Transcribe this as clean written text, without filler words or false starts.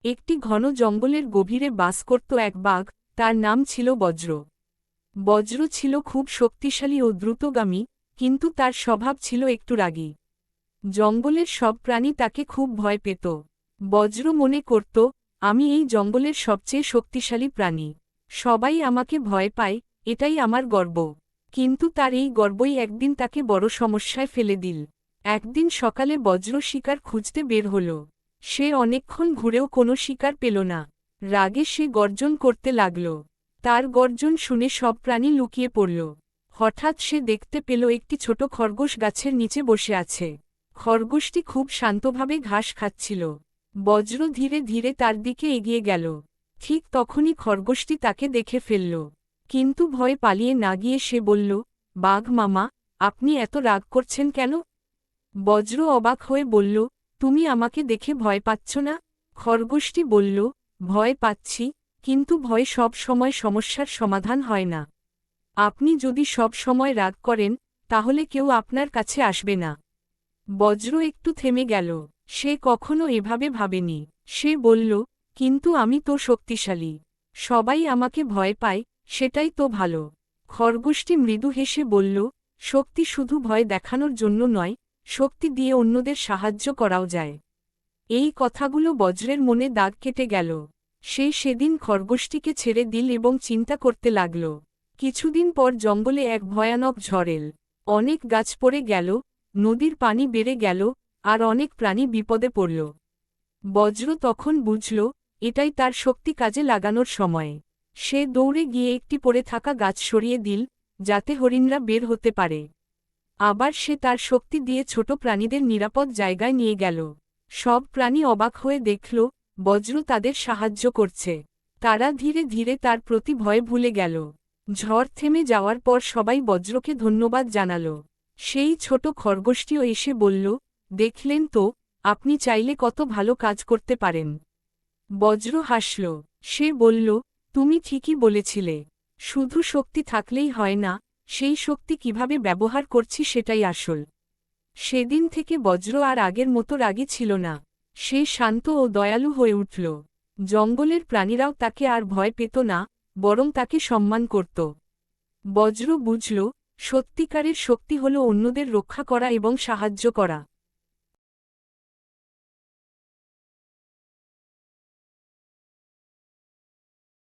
একটি ঘন জঙ্গলের গভীরে বাস করত এক বাঘ, তার নাম ছিল বজ্র। বজ্র ছিল খুব শক্তিশালী ও দ্রুতগামী, কিন্তু তার স্বভাব ছিল একটু রাগী। জঙ্গলের সব প্রাণী তাকে খুব ভয় পেত। বজ্র মনে করত, আমি এই জঙ্গলের সবচেয়ে শক্তিশালী প্রাণী। সবাই আমাকে ভয় পায়, এটাই আমার গর্ব। কিন্তু তার এই গর্বই একদিন তাকে বড় সমস্যায় ফেলে দিল। একদিন সকালে বজ্র শিকার খুঁজতে বের হল। সে অনেকক্ষণ ঘুরেও কোনো শিকার পেল না। রাগে সে গর্জন করতে লাগল। তার গর্জন শুনে সব প্রাণী লুকিয়ে পড়ল। হঠাৎ সে দেখতে পেল একটি ছোট খরগোশ গাছের নিচে বসে আছে। খরগোশটি খুব শান্তভাবে ঘাস খাচ্ছিল। বজ্র ধীরে ধীরে তার দিকে এগিয়ে গেল। ঠিক তখনই খরগোশটি তাকে দেখে ফেলল। কিন্তু ভয় পালিয়ে না গিয়ে সে বলল, বাঘ মামা, আপনি এত রাগ করছেন কেন? বজ্র অবাক হয়ে বলল, তুমি আমাকে দেখে ভয় পাচ্ছ না? খরগোশটি বলল, ভয় পাচ্ছি, কিন্তু ভয় সব সময় সমস্যার সমাধান হয় না। আপনি যদি সব সময় রাগ করেন, তাহলে কেউ আপনার কাছে আসবে না। বজ্র একটু থেমে গেল। সে কখনো এভাবে ভাবেনি। সে বলল, কিন্তু আমি তো শক্তিশালী। সবাই আমাকে ভয় পায়, সেটাই তো ভালো। খরগোশটি মৃদু হেসে বলল, শক্তি শুধু ভয় দেখানোর জন্য নয়, শক্তি দিয়ে অন্যদের সাহায্য করাও যায়। এই কথাগুলো বজ্রের মনে দাগ কেটে গেল। সে সেদিন খরগোশটিকে ছেড়ে দিল এবং চিন্তা করতে লাগল। কিছুদিন পর জঙ্গলে এক ভয়ানক ঝড় এল। অনেক গাছ পড়ে গেল, নদীর পানি বেড়ে গেল, আর অনেক প্রাণী বিপদে পড়ল। বজ্র তখন বুঝল, এটাই তার শক্তি কাজে লাগানোর সময়। সে দৌড়ে গিয়ে একটি পড়ে থাকা গাছ সরিয়ে দিল, যাতে হরিণরা বের হতে পারে। আবার সে তার শক্তি দিয়ে ছোট প্রাণীদের নিরাপদ জায়গায় নিয়ে গেল। সব প্রাণী অবাক হয়ে দেখল, বজ্র তাদের সাহায্য করছে। তারা ধীরে ধীরে তার প্রতি ভয় ভুলে গেল। ঝড় থেমে যাওয়ার পর সবাই বজ্রকে ধন্যবাদ জানাল। সেই ছোট খরগোশটিও এসে বলল, দেখলেন তো, আপনি চাইলে কত ভালো কাজ করতে পারেন। বজ্র হাসল। সে বলল, তুমি ঠিকই বলেছিলে। শুধু শক্তি থাকলেই হয় না, সেই শক্তি কিভাবে ব্যবহার করছি সেটাই আসল। সেদিন থেকে বজ্র আর আগের মতো রাগী ছিল না। সে শান্ত ও দয়ালু হয়ে উঠল। জঙ্গলের প্রাণীরাও তাকে আর ভয় পেত না, বরং তাকে সম্মান করত। বজ্র বুঝল, সত্যিকারের শক্তি হল অন্যদের রক্ষা করা এবং সাহায্য করা।